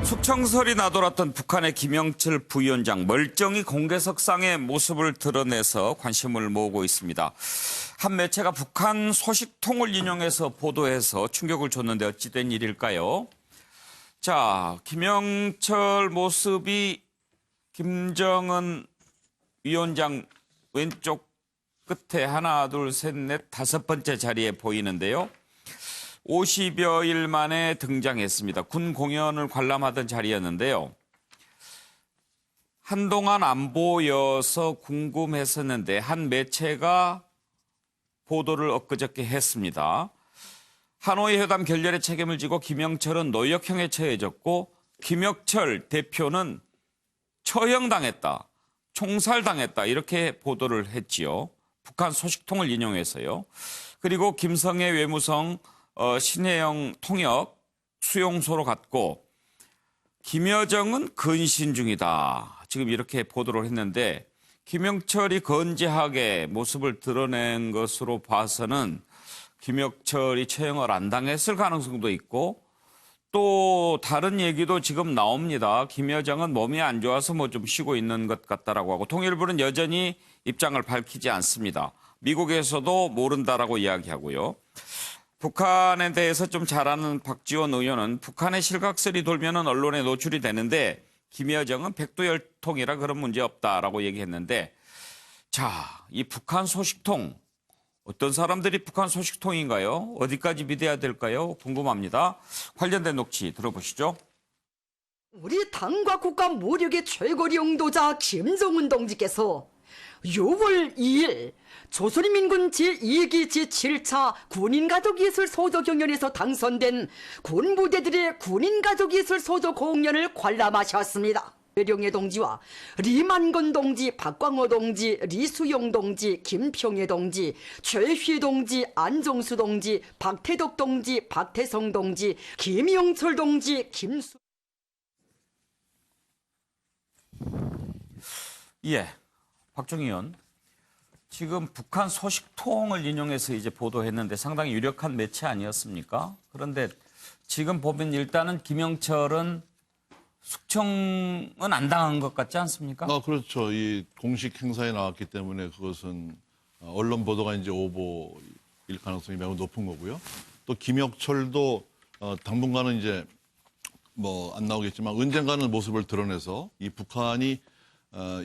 숙청설이 나돌았던 북한의 김영철 부위원장 멀쩡히 공개석상의 모습을 드러내서 관심을 모으고 있습니다. 한 매체가 북한 소식통을 인용해서 보도해서 충격을 줬는데 어찌된 일일까요? 자, 김영철 모습이 김정은 위원장 왼쪽 끝에 하나, 둘, 셋, 넷, 다섯 번째 자리에 보이는데요. 50여일 만에 등장했습니다. 군 공연을 관람하던 자리였는데요. 한동안 안 보여서 궁금했었는데 한 매체가 보도를 엊그저께 했습니다. 하노이 회담 결렬의 책임을 지고 김영철은 노역형에 처해졌고 김혁철 대표는 처형당했다, 총살당했다 이렇게 보도를 했지요. 북한 소식통을 인용해서요. 그리고 김성애 외무성 신혜영 통역 수용소로 갔고 김여정은 근신 중이다. 지금 이렇게 보도를 했는데 김영철이 건재하게 모습을 드러낸 것으로 봐서는 김영철이 처형을 안 당했을 가능성도 있고 또 다른 얘기도 지금 나옵니다. 김여정은 몸이 안 좋아서 뭐 좀 쉬고 있는 것 같다라고 하고 통일부는 여전히 입장을 밝히지 않습니다. 미국에서도 모른다라고 이야기하고요. 북한에 대해서 좀 잘 아는 박지원 의원은 북한의 실각설이 돌면은 언론에 노출이 되는데 김여정은 백두혈통이라 그런 문제 없다라고 얘기했는데 자, 이 북한 소식통 어떤 사람들이 북한 소식통인가요? 어디까지 믿어야 될까요? 궁금합니다. 관련된 녹취 들어보시죠. 우리 당과 국가 무력의 최고領導자 김정은 동지께서 6월 2일 조선인민군 제2기 제7차 군인가족예술 소조경연에서 당선된 군부대들의 군인가족예술 소조 공연을 관람하셨습니다. 배령애 동지와 리만건 동지, 박광호 동지, 리수용 동지, 김평애 동지, 최휘 동지, 안정수 동지, 박태덕 동지, 박태성 동지, 김영철 동지, 김수... 예, 박정희 의원. 지금 북한 소식통을 인용해서 이제 보도했는데 상당히 유력한 매체 아니었습니까? 그런데 지금 보면 일단은 김영철은 숙청은 안 당한 것 같지 않습니까? 그렇죠. 이 공식 행사에 나왔기 때문에 그것은 언론 보도가 이제 오보일 가능성이 매우 높은 거고요. 또 김혁철도 당분간은 이제 뭐 안 나오겠지만 언젠가는 모습을 드러내서 이 북한이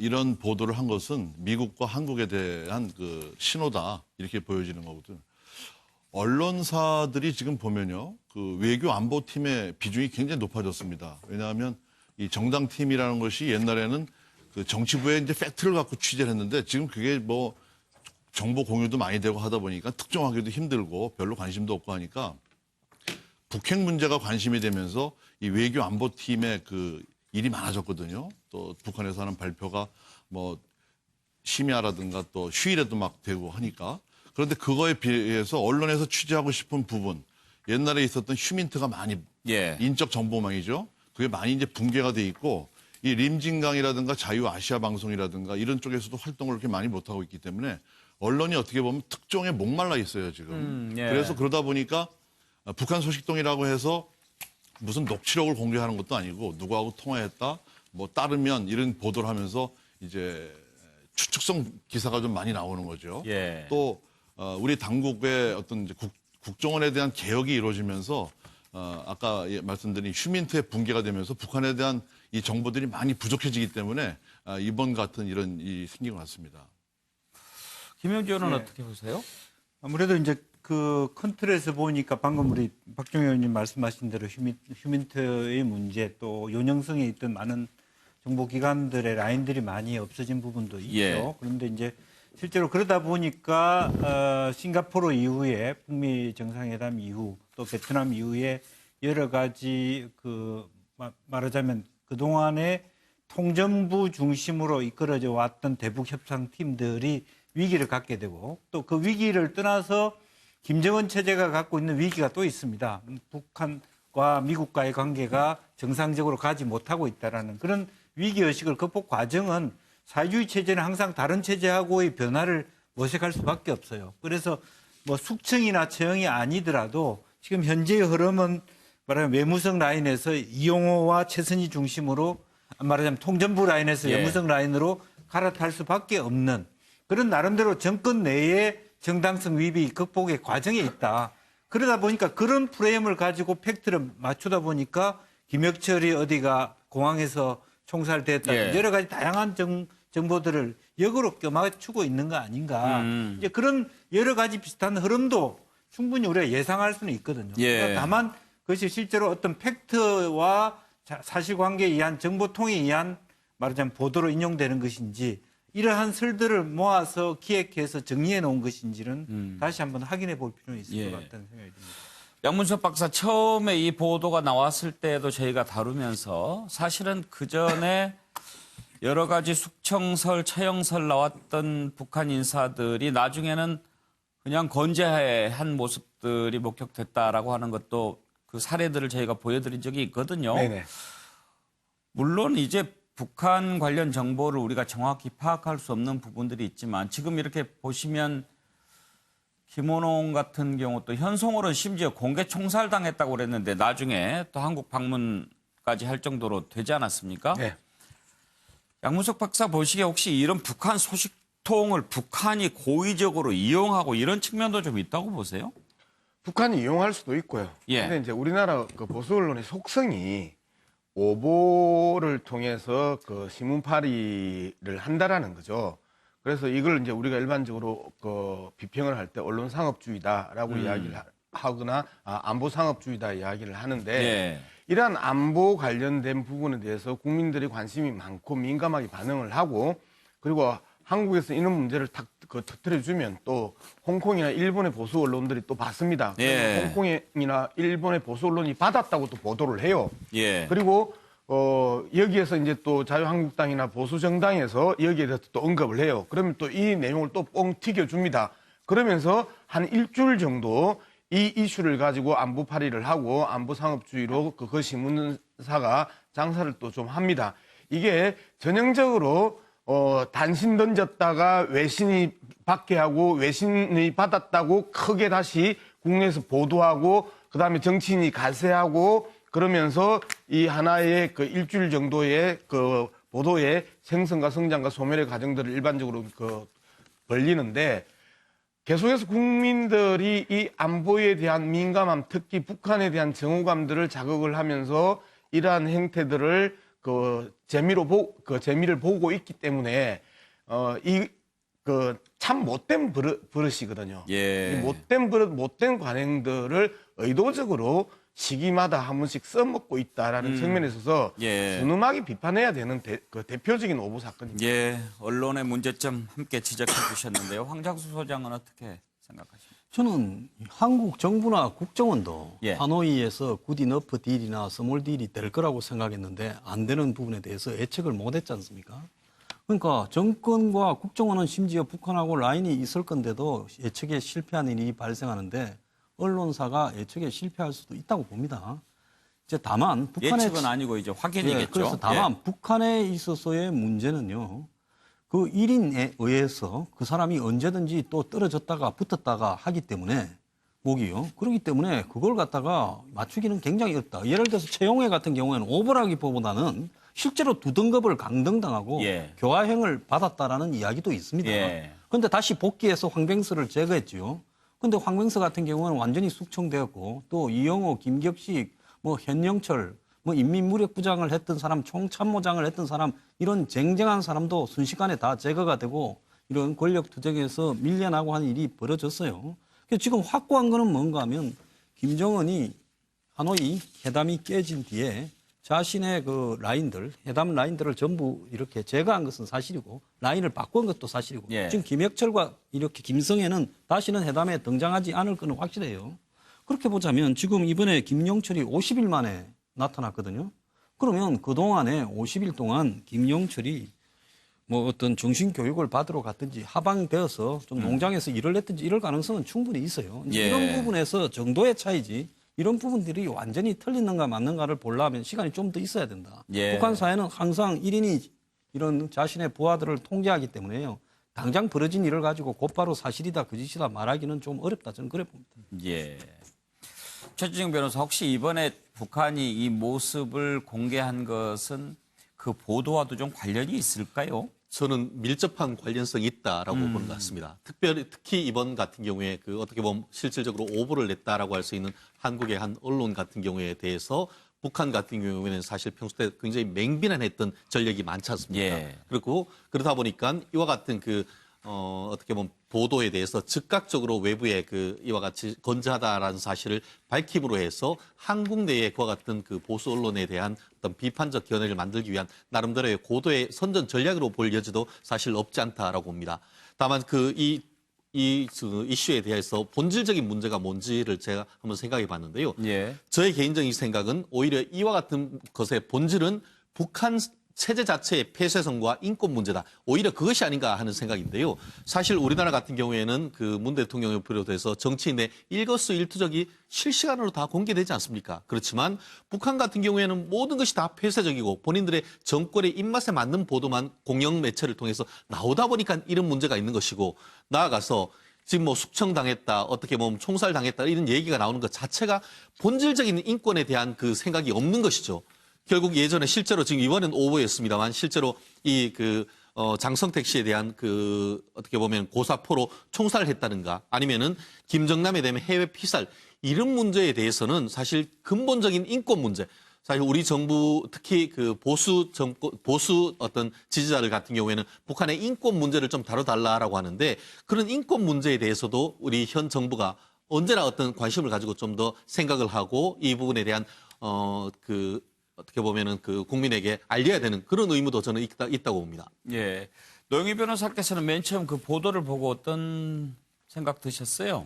이런 보도를 한 것은 미국과 한국에 대한 그 신호다 이렇게 보여지는 거거든. 언론사들이 지금 보면요, 그 외교 안보팀의 비중이 굉장히 높아졌습니다. 왜냐하면 이 정당팀이라는 것이 옛날에는 그 정치부에 이제 팩트를 갖고 취재를 했는데 지금 그게 뭐 정보 공유도 많이 되고 하다 보니까 특정하기도 힘들고 별로 관심도 없고 하니까 북핵 문제가 관심이 되면서 이 외교 안보팀의 그 일이 많아졌거든요. 또 북한에서 하는 발표가 뭐 심야라든가 또 휴일에도 막 되고 하니까. 그런데 그거에 비해서 언론에서 취재하고 싶은 부분, 옛날에 있었던 휴민트가 많이 인적 정보망이죠. 그게 많이 이제 붕괴가 돼 있고 이 림진강이라든가 자유아시아 방송이라든가 이런 쪽에서도 활동을 그렇게 많이 못하고 있기 때문에 언론이 어떻게 보면 특종에 목말라 있어요, 지금. 그래서 그러다 보니까 북한 소식통이라고 해서 무슨 녹취록을 공개하는 것도 아니고 누구하고 통화했다, 뭐 따르면 이런 보도를 하면서 이제 추측성 기사가 좀 많이 나오는 거죠. 또 우리 당국의 어떤 이제 국정원에 대한 개혁이 이루어지면서 아까 말씀드린 휴민트의 붕괴가 되면서 북한에 대한 이 정보들이 많이 부족해지기 때문에 이번 같은 이런 일이 생긴 것 같습니다. 김영주 의원은 어떻게 보세요? 아무래도 이제 그 큰 틀에서 보니까 방금 우리 박정희 의원님 말씀하신 대로 휴민트의 문제 또 연영성에 있던 많은 정보기관들의 라인들이 많이 없어진 부분도 있죠. 그런데 이제 실제로 그러다 보니까 싱가포르 이후에 북미 정상회담 이후 또 베트남 이후에 여러 가지 그 말하자면 그동안에 통전부 중심으로 이끌어져 왔던 대북 협상팀들이 위기를 갖게 되고 또 그 위기를 떠나서 김정은 체제가 갖고 있는 위기가 또 있습니다. 북한과 미국과의 관계가 정상적으로 가지 못하고 있다는 그런 위기의식을 극복 과정은 사회주의 체제는 항상 다른 체제하고의 변화를 모색할 수밖에 없어요. 그래서 뭐 숙청이나 처형이 아니더라도 지금 현재의 흐름은 말하자면 외무성 라인에서 이용호와 최선희 중심으로 말하자면 통전부 라인에서 예. 외무성 라인으로 갈아탈 수밖에 없는 그런 나름대로 정권 내의 정당성 위비 극복의 과정에 있다. 그러다 보니까 그런 프레임을 가지고 팩트를 맞추다 보니까 김혁철이 어디가 공항에서 총살됐다. 예. 여러 가지 다양한 정보들을 역으로 껴맞추고 있는 거 아닌가. 이제 그런 여러 가지 비슷한 흐름도 충분히 우리가 예상할 수는 있거든요. 예. 그러니까 다만 그것이 실제로 어떤 팩트와 사실관계에 의한 정보통에 의한 말하자면 보도로 인용되는 것인지 이러한 설들을 모아서 기획해서 정리해 놓은 것인지는 다시 한번 확인해 볼 필요는 있을 예. 것 같다는 생각이 듭니다. 양문석 박사 처음에 이 보도가 나왔을 때도 저희가 다루면서 사실은 그 전에 여러 가지 숙청설, 처형설 나왔던 북한 인사들이 나중에는 그냥 건재한 모습들이 목격됐다라고 하는 것도 그 사례들을 저희가 보여드린 적이 있거든요. 네네. 물론 이제 북한 관련 정보를 우리가 정확히 파악할 수 없는 부분들이 있지만 지금 이렇게 보시면 김원홍 같은 경우 또 현송월은 심지어 공개 총살당했다고 그랬는데 나중에 또 한국 방문까지 할 정도로 되지 않았습니까? 네. 양문석 박사 보시기에 혹시 이런 북한 소식통을 북한이 고의적으로 이용하고 이런 측면도 좀 있다고 보세요? 북한이 이용할 수도 있고요. 예. 근데 이제 우리나라 그 보수 언론의 속성이 오보를 통해서 그 신문파리를 한다라는 거죠. 그래서 이걸 이제 우리가 일반적으로 그 비평을 할 때 언론상업주의다라고 이야기를 하거나 안보상업주의다 이야기를 하는데 예. 이러한 안보 관련된 부분에 대해서 국민들이 관심이 많고 민감하게 반응을 하고 그리고 한국에서 이런 문제를 탁 터뜨려주면 또 홍콩이나 일본의 보수 언론들이 또 받습니다. 예. 홍콩이나 일본의 보수 언론이 받았다고 또 보도를 해요. 예. 그리고 여기에서 이제 또 자유한국당이나 보수정당에서 여기에 대해서 또 언급을 해요. 그러면 또 이 내용을 또 뻥 튀겨줍니다. 그러면서 한 일주일 정도 이 이슈를 가지고 안보 파리를 하고 안보 상업주의로 그 신문사가 장사를 또 좀 합니다. 이게 전형적으로 단신 던졌다가 외신이 받게 하고 외신이 받았다고 크게 다시 국내에서 보도하고 그다음에 정치인이 가세하고 그러면서 이 하나의 그 일주일 정도의 그 보도의 생성과 성장과 소멸의 과정들을 일반적으로 벌리는데 계속해서 국민들이 이 안보에 대한 민감함, 특히 북한에 대한 정오감들을 자극을 하면서 이러한 행태들을 재미를 보고 있기 때문에 참 못된 버릇이거든요. 예. 이 못된 버릇, 못된 관행들을 의도적으로 시기마다 한 번씩 써먹고 있다라는 측면에 있어서 예. 순음하게 비판해야 되는 대표적인 오보 사건입니다. 예, 언론의 문제점 함께 지적해 주셨는데요. 황장수 소장은 어떻게 생각하십니까? 저는 한국 정부나 국정원도 예. 하노이에서 굿 이너프 딜이나 스몰 딜이 될 거라고 생각했는데 안 되는 부분에 대해서 예측을 못했지 않습니까? 그러니까 정권과 국정원은 심지어 북한하고 라인이 있을 건데도 예측에 실패하는 일이 발생하는데 언론사가 예측에 실패할 수도 있다고 봅니다. 이제 다만 북한의 예측은 아니고 이제 확인이겠죠. 예, 그래서 다만 북한에 있어서의 문제는요. 그 1인에 의해서 그 사람이 언제든지 또 떨어졌다가 붙었다가 하기 때문에 목이요. 그렇기 때문에 그걸 갖다가 맞추기는 굉장히 어렵다. 예를 들어서 최용해 같은 경우에는 오버라기보다는 실제로 두 등급을 강등당하고 예. 교화형을 받았다라는 이야기도 있습니다. 예. 그런데 다시 복귀해서 황병서를 제거했죠. 근데 황병서 같은 경우는 완전히 숙청되었고 또 이영호, 김격식, 현영철, 인민무력부장을 했던 사람, 총참모장을 했던 사람 이런 쟁쟁한 사람도 순식간에 다 제거가 되고 이런 권력 투쟁에서 밀려나고 하는 일이 벌어졌어요. 그래서 지금 확고한 거는 뭔가 하면 김정은이 하노이 회담이 깨진 뒤에 자신의 그 라인들, 회담 라인들을 전부 이렇게 제거한 것은 사실이고 라인을 바꾼 것도 사실이고 예. 지금 김혁철과 이렇게 김성애는 다시는 회담에 등장하지 않을 것은 확실해요. 그렇게 보자면 지금 이번에 김용철이 50일 만에 나타났거든요. 그러면 그동안에 50일 동안 김용철이 어떤 정신교육을 받으러 갔든지 하방되어서 좀 농장에서 일을 했든지 이럴 가능성은 충분히 있어요. 예. 이런 부분에서 정도의 차이지 이런 부분들이 완전히 틀리는가 맞는가를 보려면 시간이 좀 더 있어야 된다. 예. 북한 사회는 항상 1인이 이런 자신의 부하들을 통제하기 때문에요. 당장 벌어진 일을 가지고 곧바로 사실이다 거짓이다 말하기는 좀 어렵다. 저는 그래 봅니다. 예. 최준영 변호사 혹시 이번에 북한이 이 모습을 공개한 것은 그 보도와도 좀 관련이 있을까요? 저는 밀접한 관련성이 있다라고 보는 것 같습니다. 특히 이번 같은 경우에 그 어떻게 보면 실질적으로 오보를 냈다라고 할 수 있는 한국의 한 언론 같은 경우에 대해서 북한 같은 경우에는 사실 평소 때 굉장히 맹비난했던 전력이 많지 않습니까? 예. 그리고 그러다 보니까 이와 같은 어떻게 보면 보도에 대해서 즉각적으로 외부에 이와 같이 건재하다라는 사실을 밝힘으로 해서 한국 내에 그와 같은 그 보수 언론에 대한 어떤 비판적 견해를 만들기 위한 나름대로의 고도의 선전 전략으로 볼 여지도 사실 없지 않다라고 봅니다. 다만 이 이슈에 대해서 본질적인 문제가 뭔지를 제가 한번 생각해 봤는데요. 예. 저의 개인적인 생각은 오히려 이와 같은 것의 본질은 북한 체제 자체의 폐쇄성과 인권 문제다. 오히려 그것이 아닌가 하는 생각인데요. 사실 우리나라 같은 경우에는 그 문 대통령을 비롯해서 정치인의 일거수일투족이 실시간으로 다 공개되지 않습니까? 그렇지만 북한 같은 경우에는 모든 것이 다 폐쇄적이고 본인들의 정권의 입맛에 맞는 보도만 공영 매체를 통해서 나오다 보니까 이런 문제가 있는 것이고, 나아가서 지금 뭐 숙청당했다, 어떻게 보면 총살당했다 이런 얘기가 나오는 것 자체가 본질적인 인권에 대한 그 생각이 없는 것이죠. 결국 예전에 실제로 지금 이번엔 오보였습니다만 실제로 장성택 씨에 대한 어떻게 보면 고사포로 총살을 했다든가 아니면은 김정남에 대한 해외 피살 이런 문제에 대해서는 사실 근본적인 인권 문제. 사실 우리 정부 특히 보수 어떤 지지자들 같은 경우에는 북한의 인권 문제를 좀 다뤄달라라고 하는데 그런 인권 문제에 대해서도 우리 현 정부가 언제나 어떤 관심을 가지고 좀 더 생각을 하고 이 부분에 대한 어떻게 보면은 국민에게 알려야 되는 그런 의무도 저는 있다고 봅니다. 예. 노영희 변호사께서는 맨 처음 그 보도를 보고 어떤 생각 드셨어요?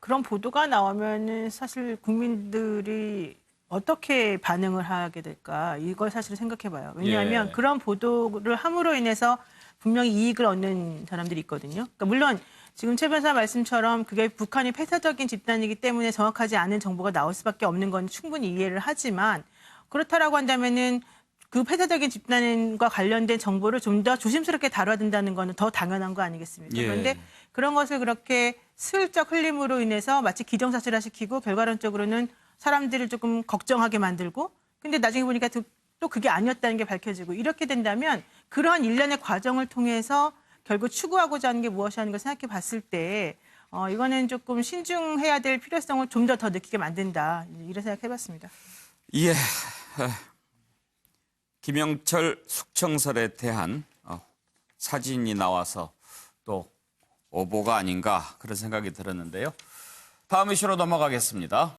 그런 보도가 나오면은 사실 국민들이 어떻게 반응을 하게 될까 이걸 사실 생각해봐요. 왜냐하면 예. 그런 보도를 함으로 인해서 분명히 이익을 얻는 사람들이 있거든요. 그러니까 물론 지금 최 변호사 말씀처럼 그게 북한이 폐쇄적인 집단이기 때문에 정확하지 않은 정보가 나올 수밖에 없는 건 충분히 이해를 하지만 그렇다라고 한다면은 그 폐쇄적인 집단과 관련된 정보를 좀 더 조심스럽게 다뤄야 된다는 거는 더 당연한 거 아니겠습니까? 예. 그런데 그런 것을 그렇게 슬쩍 흘림으로 인해서 마치 기정사실화시키고 결과론적으로는 사람들을 조금 걱정하게 만들고 근데 나중에 보니까 또 그게 아니었다는 게 밝혀지고 이렇게 된다면 그런 일련의 과정을 통해서 결국 추구하고자 하는 게 무엇이 하는 걸 생각해 봤을 때 이거는 조금 신중해야 될 필요성을 좀 더 느끼게 만든다. 이런 생각해 봤습니다. 예. 김영철 숙청설에 대한 사진이 나와서 또 오보가 아닌가 그런 생각이 들었는데요. 다음 이슈로 넘어가겠습니다.